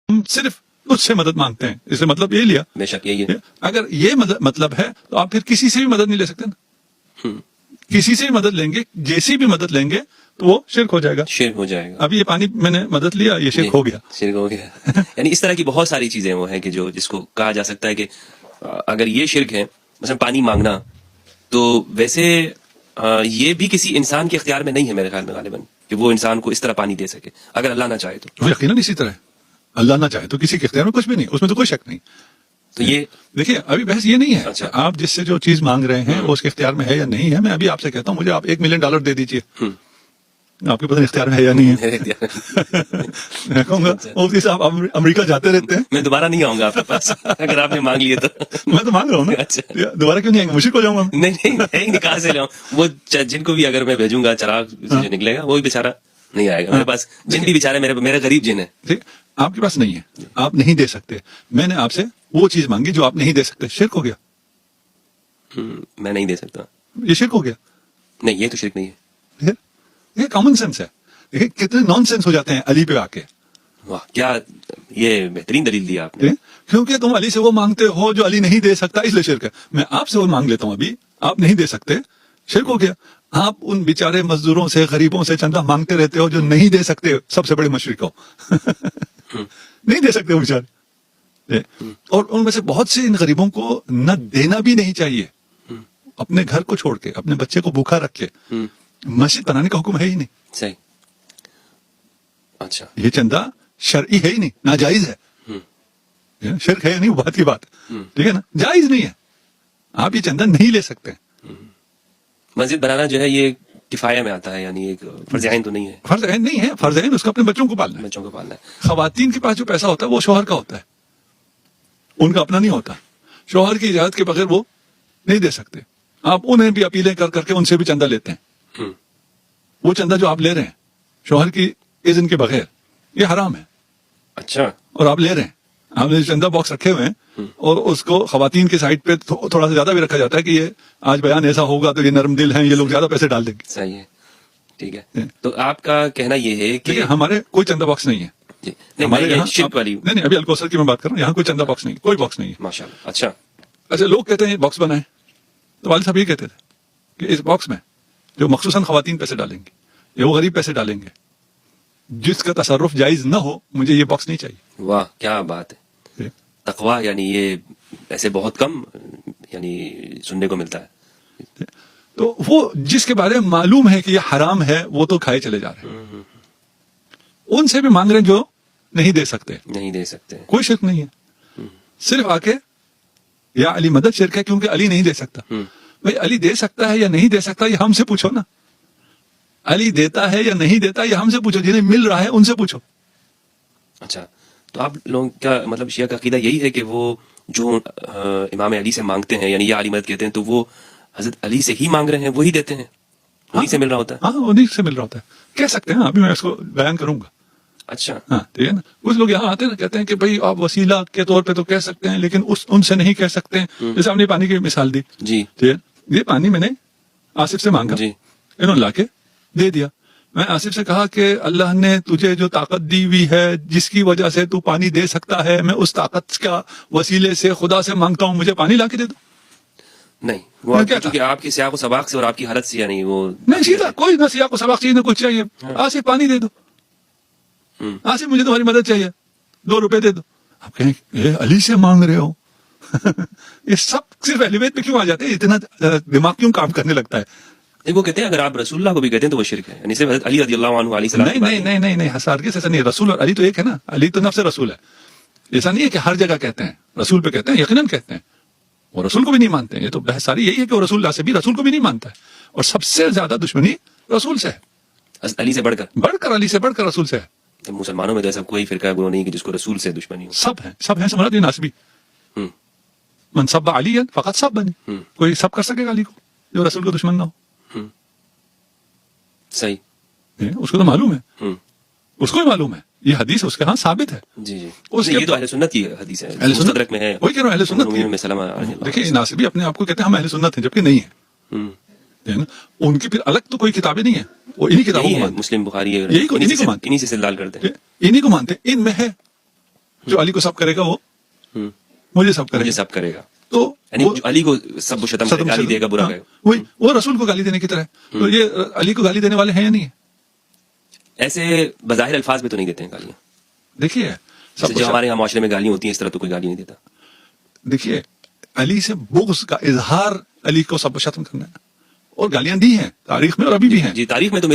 ہم صرف اس سے مدد مانگتے ہیں. اس سے مطلب یہ لیا. بے شک یہی ہے. اگر یہ مطلب ہے تو آپ پھر کسی سے بھی مدد نہیں لے سکتے نا. کسی سے بھی مدد لیں گے, جیسی بھی مدد لیں گے تو وہ شرک ہو جائے گا. شرک ہو جائے گا. ابھی یہ پانی میں نے مدد لیا, یہ شرک ہو گیا. شرک ہو گیا. یعنی اس طرح کی بہت ساری چیزیں وہ ہیں کہ جو جس کو کہا جا سکتا ہے کہ اگر یہ شرک ہے, مثلا پانی مانگنا, تو ویسے یہ بھی کسی انسان کے اختیار میں نہیں ہے میرے خیال میں غالباً, کہ وہ انسان کو اس طرح پانی دے سکے اگر اللہ نہ چاہے تو. یقیناً اسی طرح اللہ نہ چاہے تو کسی کے اختیار میں کچھ بھی نہیں, اس میں تو کوئی شک نہیں. تو یہ دیکھیے ابھی بحث یہ نہیں ہے اچھا. آپ جس سے جو چیز مانگ رہے ہیں وہ اس کے اختیار میں ہے یا نہیں ہے. میں ابھی آپ سے کہتا ہوں مجھے آپ $1 ملین دے دیجیے, آپ کے پتہ نہیں اختیار میں ہے یا نہیں ہے. میں کہوں گا مفتی صاحب آپ امریکہ جاتے رہتے ہیں, میں دوبارہ نہیں آؤں گا آپ کے پاس اگر آپ نے مانگ لیے تو. میں تو مانگ رہا ہوں نا. اچھا. دوبارہ کیوں نہیں آئیں گے, مشرک ہو جاؤں گا. نہیں کہاں سے لاؤں, وہ جن کو بھی اگر میں بھیجوں گا چراغ سے جو نکلے گا وہ بھی بیچارہ نہیں آئے گا میرے پاس. جن بھی بیچارے میرے غریب جن ہے, آپ کے پاس نہیں ہے, آپ نہیں دے سکتے. میں نے آپ سے وہ چیز مانگی جو آپ نہیں دے سکتے, شرک ہو گیا. میں نہیں دے سکتا. یہ شرک ہو گیا. نہیں یہ تو شرک نہیں ہے. یہ کامن سینس ہے. دیکھیں کتنے نان سینس ہو جاتے ہیں علی پہ آ کے. واہ کیا یہ بہترین دلیل دیا آپ نے. کیونکہ تم علی سے وہ مانگتے ہو جو علی نہیں دے سکتا, اس لیے شرک ہے. میں آپ سے وہ مانگ لیتا ہوں, ابھی آپ نہیں دے سکتے, شرک ہو گیا. آپ ان بیچارے مزدوروں سے غریبوں سے چندہ مانگتے رہتے ہو جو نہیں دے سکتے, سب سے بڑے مشرک ہو. نہیں دے سکتے وہ بیچارے. اور ان میں سے بہت سے ان غریبوں کو نہ دینا بھی نہیں چاہیے. اپنے گھر کو چھوڑ کے, اپنے بچے کو بھوکا رکھ کے مسجد بنانے کا حکم ہے ہی نہیں. صحیح. اچھا. یہ چندہ شرعی ہے ہی نہیں, ناجائز ہے. شرک ہے یا نہیں وہ بات کی بات, ٹھیک ہے نا, جائز نہیں ہے. آپ یہ چندہ نہیں لے سکتے. مسجد بنانا جو ہے یہ کفایہ میں آتا ہے, یعنی ایک فرض عین تو نہیں ہے. فرض عین نہیں ہے, فرض عین اس کو اپنے بچوں کو پالنا ہے. بچوں کو پالنا ہے. خواتین کے پاس جو پیسہ ہوتا ہے وہ شوہر کا ہوتا ہے, ان کا اپنا نہیں ہوتا. شوہر کی اجازت کے بغیر وہ نہیں دے سکتے. آپ انہیں بھی اپیلیں کر کر کے ان سے بھی چندہ لیتے ہیں. وہ چندہ جو آپ لے رہے ہیں شوہر کی اذن کے بغیر, یہ حرام ہے. اچھا. اور آپ لے رہے ہیں, آپ نے چندہ باکس رکھے ہوئے ہیں اور اس کو خواتین کی سائڈ پہ تھوڑا سا زیادہ بھی رکھا جاتا ہے کہ یہ آج بیان ایسا ہوگا تو یہ نرم دل ہیں, یہ لوگ زیادہ پیسے ڈال دیں گے. صحیح ہے. ٹھیک ہے. تو آپ کا کہنا یہ ہے کہ ہمارے کوئی چندہ باکس نہیں ہے. ہمارے یہاں شرک والی نہیں, ابھی الکوثر کی میں بات کر رہا ہوں, یہاں کوئی چندہ باکس نہیں, کوئی باکس نہیں ہے. ماشاءاللہ. اچھا. اچھا, لوگ کہتے ہیں باکس بنائیں, تو والد صاحب یہ کہتے تھے کہ اس باکس میں جو مخصوصاً خواتین پیسے ڈالیں گے یا وہ غریب پیسے ڈالیں گے, جس کا تصرف جائز نہ ہو, مجھے یہ باکس نہیں چاہیے. واہ کیا بات ہے. تقویٰ یعنی یہ ایسے بہت کم یعنی سننے کو ملتا ہے. تو وہ جس کے بارے میں معلوم ہے کہ یہ حرام ہے وہ تو کھائے چلے جا رہے ہیں. ان سے بھی مانگ رہے ہیں جو نہیں دے سکتے. نہیں دے سکتے. کوئی شرک نہیں ہے. صرف آ کے یا علی مدد شرک ہے کیونکہ علی نہیں دے سکتا. بھائی علی دے سکتا ہے یا نہیں دے سکتا یہ ہم سے پوچھو نا. علی دیتا ہے یا نہیں دیتا یہ ہم سے پوچھو, جنہیں مل رہا ہے ان سے پوچھو. اچھا, تو آپ لوگوں کا مطلب شیعہ کا عقیدہ یہی ہے کہ وہ جو امام علی سے مانگتے ہیں یعنی یا علی مدد کہتے ہیں, تو وہ حضرت علی سے ہی مانگ رہے ہیں, وہی دیتے ہیں, انہی سے مل رہا ہوتا ہے. ہاں انہی سے مل رہا ہوتا ہے, کہہ سکتے ہیں. ابھی میں اس کو بیان کروں گا. اچھا. ہاں ٹھیک ہے نا. کچھ لوگ یہاں آتے ہیں کہتے ہیں کہ بھائی آپ وسیلہ کے طور پہ تو کہہ سکتے ہیں لیکن ان سے نہیں کہہ سکتے ہیں. جیسے آپ نے پانی کی مثال دی. جی. ٹھیک ہے, یہ پانی میں نے آصف سے مانگا, انہوں نے لا کے دے دیا. میں آصف سے کہا کہ اللہ نے تجھے جو طاقت دی ہوئی ہے جس کی وجہ سے تو پانی دے سکتا ہے, میں اس طاقت کا وسیلے سے خدا سے مانگتا ہوں, مجھے پانی لا کے دے دو. نہیں, وہ کیونکہ آپ کی سیاق و سباق سے اور آپ کی حالت سے یعنی وہ نہیں سیدھا کوئی نہ سیاق و سباق چاہیے نہ کچھ چاہیے. آصف پانی دے دو, آصف مجھے تمہاری مدد چاہیے, $2 دے دو. آپ کہیں اے علی سے مانگ رہے ہو. یہ سب صرف اہل بیت پہ کیوں آ جاتے ہیں, اتنا دماغ کیوں کام کرنے لگتا ہے. وہ کہتے ہیں اگر آپ رسول اللہ کو بھی کہتے ہیں تو وہ شرک ہے, یعنی صرف حضرت علی رضی اللہ عنہ علیہ السلام. نہیں ہرگز ایسا نہیں. رسول اور علی تو ایک ہے نا, علی تو نفس رسول ہے. ایسا نہیں ہے کہ ہر جگہ کہتے ہیں, رسول پہ کہتے ہیں, یقیناً کہتے ہیں. وہ رسول کو بھی نہیں مانتے ہیں. یہ تو بحث ساری یہی ہے کہ وہ رسول اللہ سے بھی رسول کو بھی نہیں مانتا ہے, اور سب سے زیادہ دشمنی رسول سے ہے, علی سے بڑھ کر علی سے بڑھ کر رسول سے ہے. مسلمانوں میں تو ایسا کوئی فرقہ گروہ نہیں کہ جس کو رسول سے دشمنی ہو. سب ہیں سمرا دین ناسبی. من سب علی فقط سب بنے. کوئی سب کر سکے گا علی کو جو رسول کو دشمن نہ ہو. صحیح, اس کو تو معلوم ہے, اس کو ہی معلوم ہے. یہ حدیث اس کے ہاں ثابت ہے. جی یہ تو اہل سنت کی حدیث ہے, مستدرک میں ہے. وہی کہہ رہا ہوں اہل سنت کی. دیکھیں ناصبی اپنے آپ کو کہتے ہیں ہم اہل سنت ہیں, جبکہ نہیں ہے. ان کی پھر الگ تو کوئی کتابیں نہیں ہیں, وہ انہی کتابوں کو مانتے ہیں. مسلم بخاری انہی کو مانتے انہی سے استدلال کرتے ہیں, انہی کو مانتے ہیں. ان میں ہے جو علی کو سب کرے گا وہ ہوں، مجھے سب کرے مجھے گا. سب کرے گا. تو یعنی وہ- جو علی کو سب و شتم کرے گا، گالی دے گا، برا ہاں، کہے گا. وہی وہ رسول کو گالی دینے کی طرح ہے. تو یہ علی کو گالی دینے والے ہیں یا نہیں ہے؟ ایسے بظاہر الفاظ میں تو نہیں دیتے ہیں گالیاں. دیکھیے جیسے جو ہمارے یہاں معاشرے میں گالیاں ہوتی ہیں اس طرح تو کوئی گالی نہیں دیتا. دیکھیے علی سے بغض کا اظہار علی کو سب و شتم کرنا ہے، اور گالیاں دی ہیں تاریخ میں اور ابھی بھی ہیں. جی تاریخ میں تو